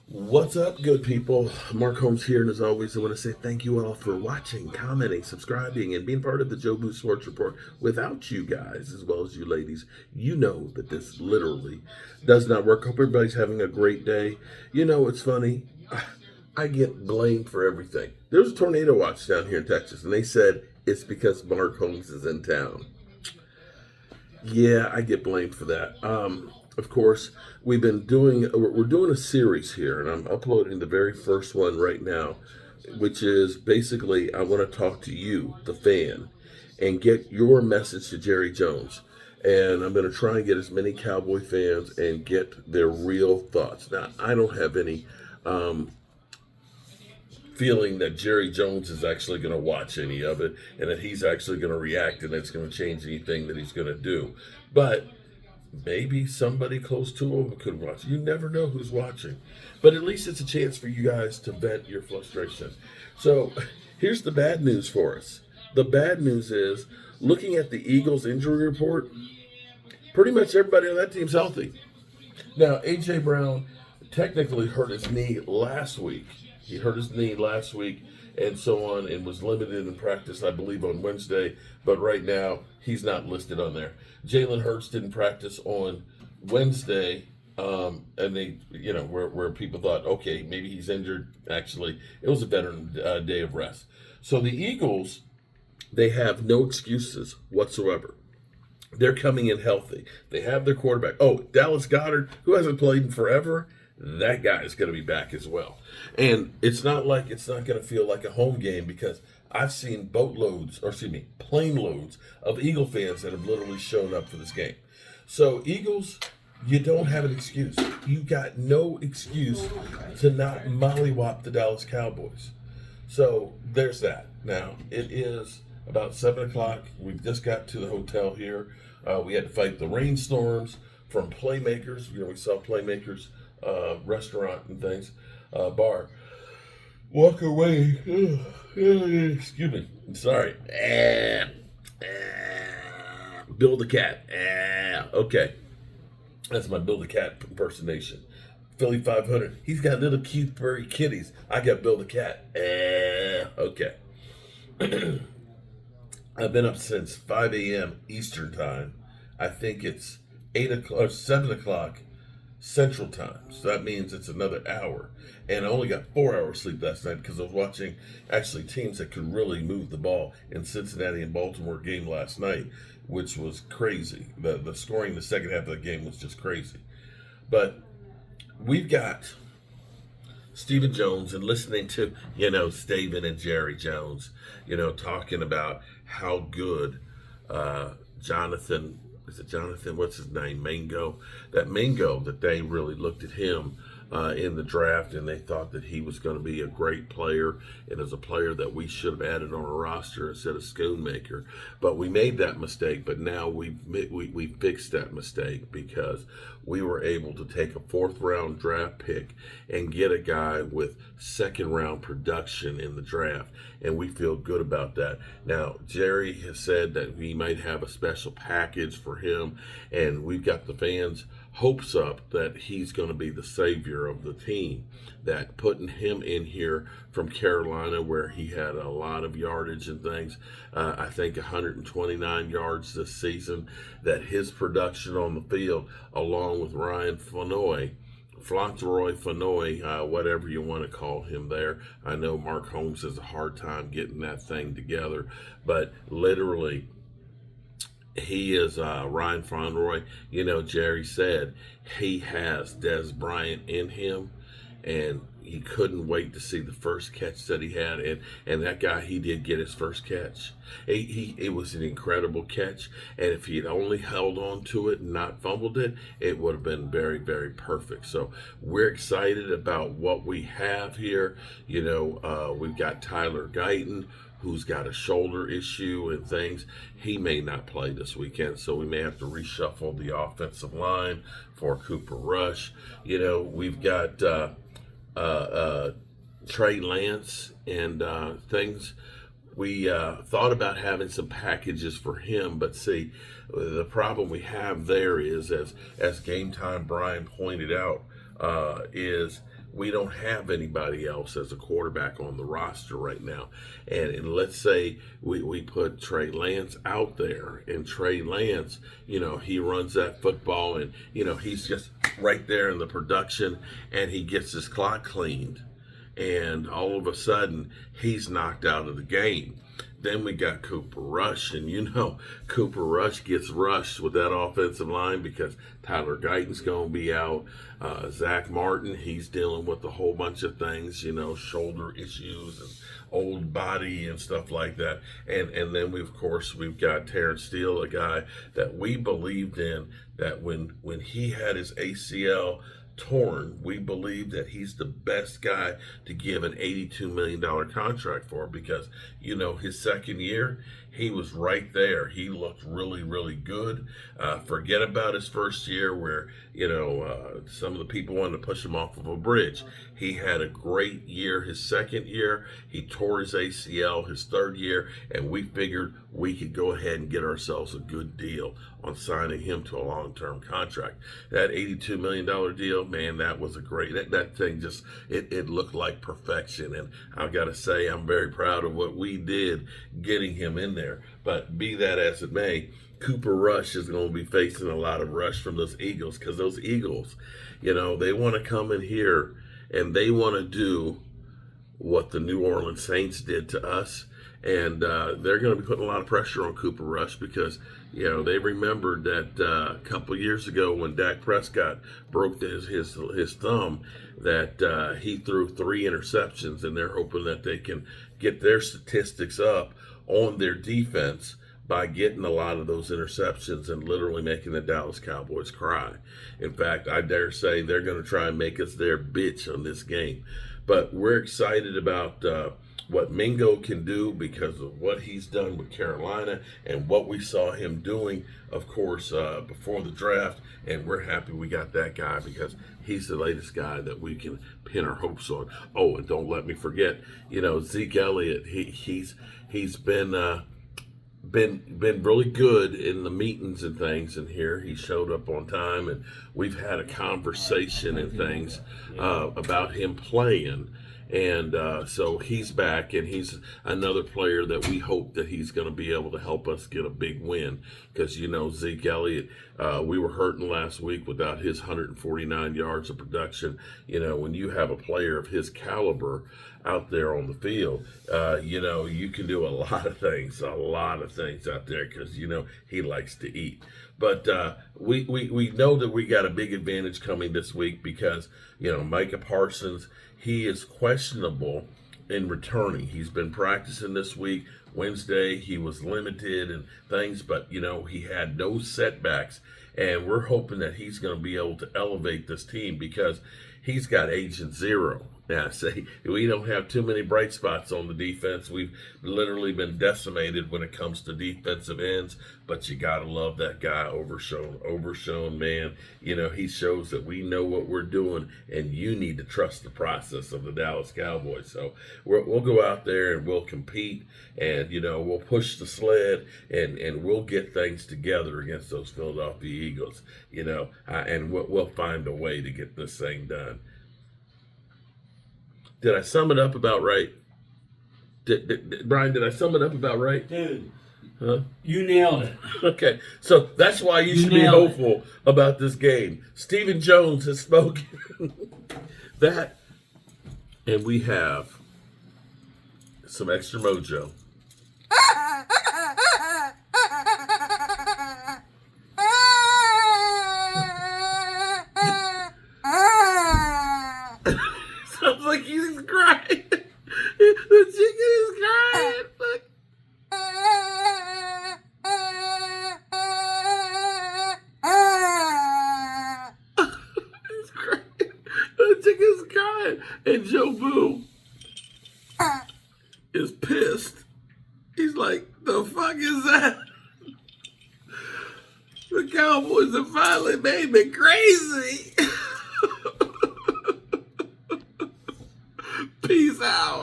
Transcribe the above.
What's up, good people? Mark Holmes here, and as always, I want to say thank you all for watching, commenting, subscribing, and being part of the Joe Boo Sports Report. Without you guys, as well as you ladies, you know that this literally does not work. Hope everybody's having a great day. You know, it's funny. I get blamed for everything. There was a tornado watch down here in Texas, and they said it's because Mark Holmes is in town. Yeah, I get blamed for that. Of course, we're doing a series here, and I'm uploading the very first one right now, which is basically I want to talk to you, the fan, and get your message to Jerry Jones. And I'm going to try and get as many Cowboy fans and get their real thoughts. Now, I don't have any um, feeling that Jerry Jones is actually going to watch any of it and that he's actually going to react and it's going to change anything that he's going to do. But maybe somebody close to him could watch. You never know who's watching. But at least it's a chance for you guys to vent your frustration. So here's the bad news for us. The bad news is looking at the Eagles injury report, pretty much everybody on that team's healthy. Now, A.J. Brown technically hurt his knee last week. He hurt his knee last week and so on and was limited in practice, I believe, on Wednesday. But right now, he's not listed on there. Jalen Hurts didn't practice on Wednesday. And they, where people thought, okay, maybe he's injured. Actually, it was a veteran day of rest. So the Eagles, they have no excuses whatsoever. They're coming in healthy. They have their quarterback. Oh, Dallas Goedert, who hasn't played in forever, that guy is going to be back as well. And it's not like it's not going to feel like a home game because I've seen plane loads of Eagle fans that have literally shown up for this game. So, Eagles, you don't have an excuse. You got no excuse to not mollywop the Dallas Cowboys. So, there's that. Now, it is about 7 o'clock. We just got to the hotel here. We had to fight the rainstorms from Playmakers. We saw Playmakers restaurant and things, bar. Walk away. Excuse me. I'm sorry. Bill the cat. Okay. That's my Bill the cat impersonation. Philly 500. He's got little cute furry kitties. I got Bill the cat. Okay. I've been up since 5 a.m. Eastern time. I think it's 8 o'clock or 7 o'clock Central Time. So that means it's another hour. And I only got 4 hours sleep last night because I was watching actually teams that could really move the ball in Cincinnati and Baltimore game last night, which was crazy. The scoring in the second half of the game was just crazy. But we've got Stephen Jones and listening to, Steven and Jerry Jones, talking about how good Jonathan, is it Jonathan? What's his name? Mango. That they really looked at him in the draft and they thought that he was going to be a great player and as a player that we should have added on a roster instead of Schoonmaker. But we made that mistake, but now we fixed that mistake because we were able to take a fourth round draft pick and get a guy with second round production in the draft. And we feel good about that. Now, Jerry has said that we might have a special package for him, and we've got the fans' hopes up that he's going to be the savior of the team. That putting him in here from Carolina, where he had a lot of yardage and things, I think 129 yards this season, that his production on the field, along with Ryan Fanoy, whatever you want to call him there. I know Mark Holmes has a hard time getting that thing together, but literally, he is Ryan Fanoy. Jerry said he has Des Bryant in him, and he couldn't wait to see the first catch that he had. And that guy, he did get his first catch. It was an incredible catch. And if he had only held on to it and not fumbled it, it would have been very, very perfect. So we're excited about what we have here. We've got Tyler Guyton, who's got a shoulder issue and things. He may not play this weekend, so we may have to reshuffle the offensive line for Cooper Rush. We've got Trey Lance and things. We thought about having some packages for him, but see, the problem we have there is, as Game Time Brian pointed out, is we don't have anybody else as a quarterback on the roster right now. And let's say we put Trey Lance out there, and Trey Lance, he runs that football, and, he's just right there in the production, and he gets his clock cleaned. And all of a sudden, he's knocked out of the game. Then we got Cooper Rush, and Cooper Rush gets rushed with that offensive line because Tyler Guyton's going to be out. Zach Martin, he's dealing with a whole bunch of things, shoulder issues and old body and stuff like that. And then we've got Terrence Steele, a guy that we believed in, that when he had his ACL torn, we believe that he's the best guy to give an $82 million contract for, because his second year he was right there. He looked really, really good. Forget about his first year where some of the people wanted to push him off of a bridge. He had a great year. His second year, he tore his ACL. His third year, and we figured we could go ahead and get ourselves a good deal on signing him to a long-term contract. That $82 million deal, man, that was a great, that thing just, it looked like perfection. And I've got to say, I'm very proud of what we did getting him in there. But be that as it may, Cooper Rush is going to be facing a lot of rush from those Eagles, because those Eagles, they want to come in here and they want to do what the New Orleans Saints did to us. And they're going to be putting a lot of pressure on Cooper Rush, because they remembered that a couple years ago when Dak Prescott broke his thumb, that he threw 3 interceptions, and they're hoping that they can get their statistics up on their defense by getting a lot of those interceptions and literally making the Dallas Cowboys cry. In fact, I dare say they're going to try and make us their bitch on this game. But we're excited about what Mingo can do because of what he's done with Carolina and what we saw him doing, of course, before the draft. And we're happy we got that guy, because he's the latest guy that we can pin our hopes on. Oh, and don't let me forget, Zeke Elliott. He's been really good in the meetings and things in here. He showed up on time, and we've had a conversation and things about him playing. And so he's back, and he's another player that we hope that he's going to be able to help us get a big win, because Zeke Elliott, we were hurting last week without his 149 yards of production. When you have a player of his caliber out there on the field, you can do a lot of things out there, because he likes to eat. But we know that we got a big advantage coming this week, because Micah Parsons, he is questionable in returning. He's been practicing this week. Wednesday he was limited and things, but he had no setbacks, and we're hoping that he's going to be able to elevate this team, because he's got Agent Zero. Now, we don't have too many bright spots on the defense. We've literally been decimated when it comes to defensive ends, but you got to love that guy, Overshown, man. He shows that we know what we're doing, and you need to trust the process of the Dallas Cowboys. So we'll go out there and we'll compete, and, we'll push the sled, and we'll get things together against those Philadelphia Eagles, and we'll find a way to get this thing done. Did I sum it up about right? Brian, did I sum it up about right? Dude, huh? You nailed it. Okay, so that's why you should be hopeful about this game. Stephen Jones has spoken. That, and we have some extra mojo. Sounds like he's crying. The chicken is crying. Look. He's crying. The chicken's crying. And Joe Boo is pissed. He's like, the fuck is that? The Cowboys have finally made me crazy. Peace out.